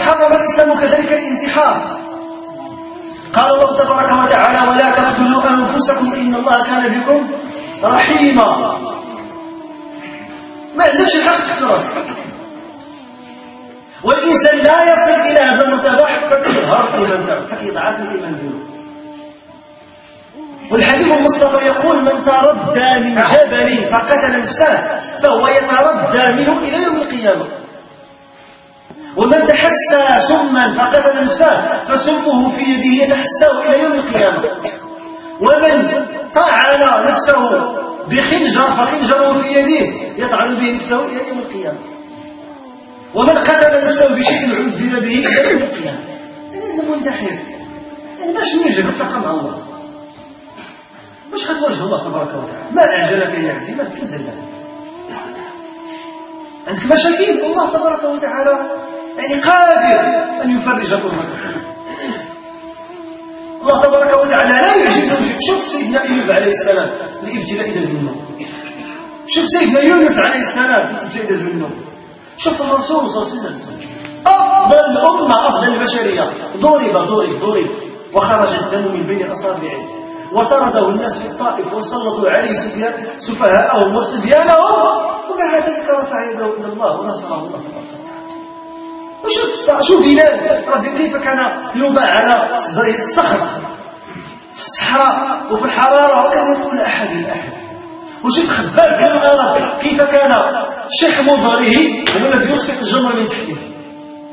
حرم الإسلام كذلك الانتحار. قال الله تبارك وتعالى: ولا تقتلوا أنفسكم إن الله كان بكم رحيما. ما عندكش الحق تقتل راسك. والإنسان لا يصل إلى هذا المرتبة حتى يظهر الإيمان تاعو، حتى يضعف الإيمان ديالو. والحبيب المصطفى يقول: من تردى من جبل فقتل نفسه فهو يتردى منه إلى يوم القيامة. ومن تحسى سما فقتل نفسه فسمه في يده يتحساه إلى يوم القيامة. ومن طعن نفسه بخنجر فخنجره في يده يطعن به نفسه إلى يوم القيامة. ومن قتل نفسه بشيء عذب به إلى يوم القيامة. هذا منتحر. باش نجي نلتقى مع الله، باش غتواجه الله تبارك وتعالى. ما أعجلك يا عبدي؟ ما تنزل لك. عندك مشاكل، الله تبارك وتعالى يعني قادر أن يفرج كربتك. الله تبارك وتعالى لا يعجزه شيء. شوف سيدنا أيوب عليه السلام الابتلاء إلى الجنة. شوف سيدنا يونس عليه السلام الابتلاء إلى الجنة. شوف الرسول صلى الله عليه وسلم أفضل الأمة، أفضل البشرية، ضرب وخرج الدم من بين أصابعه، وطرده الناس في الطائف وسلطوا عليه سفهاءهم وصبيانهم، ومع ذلك رفع يده إلى الله ونصره الله تبارك وتعالى. شوف بلال كيف كان يوضع على صدره الصخر في الصحراء وفي الحرارة وكان يقول أحد الأحد. وشوف خباب بن الأرض كيف كان شحم ظهره هو الذي يطفئ الجمر من تحته.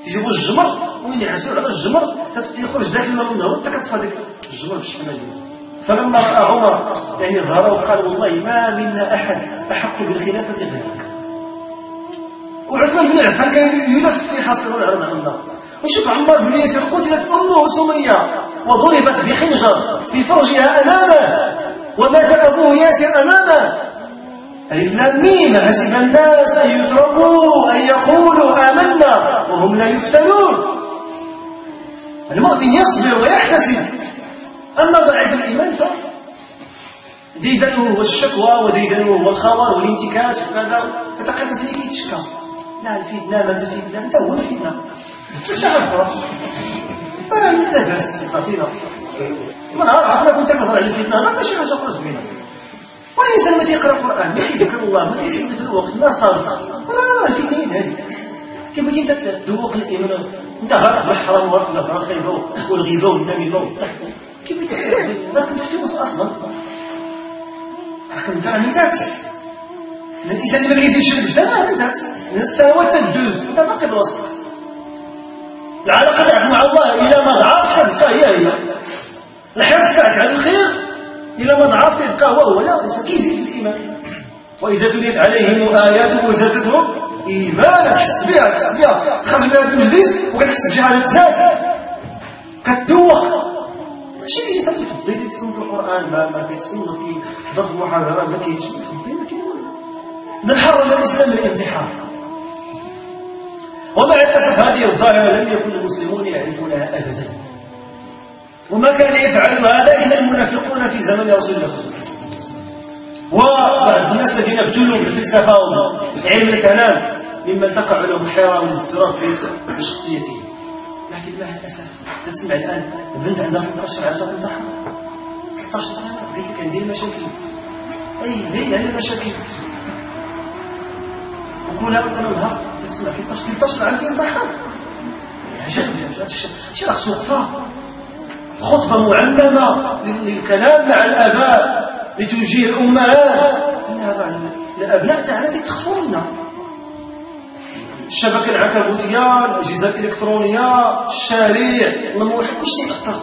يجيبوا الجمر وين يعسوا على الجمر يخرج ذاك الماء منه حتى كتطفى ذاك الجمر بالشحمة ديالو. فلما رأى عمر يعني ظهره قال: والله ما منا أحد أحق بالخلافة غيرك. وعثمان بن عفان كان يلف في حصير العرب عن النار. وشوف عمار بن ياسر قتلت أمه سمية وضربت بخنجر في فرجها أمامه، ومات أبوه ياسر أمامه. ألف لام ميم: حسب الناس أن يتركوا أن يقولوا آمنا وهم لا يفتنون. المؤمن يصبر ويحتسب. أما ضعيف الإيمان ديدنه هو الشكوى، وديدنه هو الخور والانتكاس وكذا. فتقريبا سيدي كيتشكى: لا الفتنة ما الفتنة، أنت هو الفتنة. تسعى أخرى لا بأس قتيلة. من نهار عرفنا كنت كنهضر على الفتنة ما ماشي حاجة أخرى زوينة. والإنسان ما تيقرأ القرآن ما تيذكر الله ما تيسد في الوقت ما صادق راه الفتنة هذه. كيف بغيتي أنت تذوق الإيمان؟ أنت غرق بالحرام وغرق بالهضرة الخايبة والغيبة والنميمة والضحك. كيف بغيتي راك مفتوس أصلا؟ راك أنت من تاكس. الإنسان اللي ما كيزيدش الدم من تاكس. السنوات تدوز أنت باقي بالوسط. العلاقة تاعك مع الله إلى ما ضعف تبقى هي. الحرص تاعك على الخير إلى ما ضعف تبقى هو. لا الإنسان كيزيد في الإيمان. وإذا تليت عليهم آياته زادتهم إيمانا. تحس بها تخرج من هذا المجلس وكتحس بشي حاجة تزاد كتدوق. ماشي كيجي تفضي تتصنت القرآن ما كيتصنت كيحضر في المحاضرات ما كيتفضي ما كاين والو. نحرم الإسلام من الانتحار. ومع الأسف هذه الظاهرة لم يكن المسلمون يعرفونها أبدا. وما كان يفعل هذا إلا المنافقون في زمن رسول الله صلى الله عليه وسلم. وبعض الناس الذين ابتلوا بالفلسفة وعلم الكلام ممن تقع لهم الحيرة والاضطراب في شخصيتهم. لكن مع الأسف تسمع الآن البنت عندها 13 عام تنتحر 13 سنة. قلت لك عندي المشاكل. هي المشاكل. وكلها أنا نهار تسمع 13 عام تنتحر. شي راه سوقفة خطبة معممة للكلام مع الآباء لتوجيه الأمهات. الأبناء تاعنا تخطفونا. الشبكة العنكبوتية، الأجهزة الإلكترونية، الشارع، الموحد، كلشي تيأثر.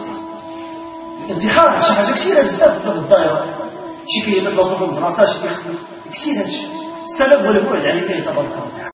الانتحار شي حاجة كثيرة بزاف في الدائرة. شي كيبات بلاصتو في المدرسة، شي كيخدم كثير هادشي. السبب هو البعد عن الله تبارك وتعالى.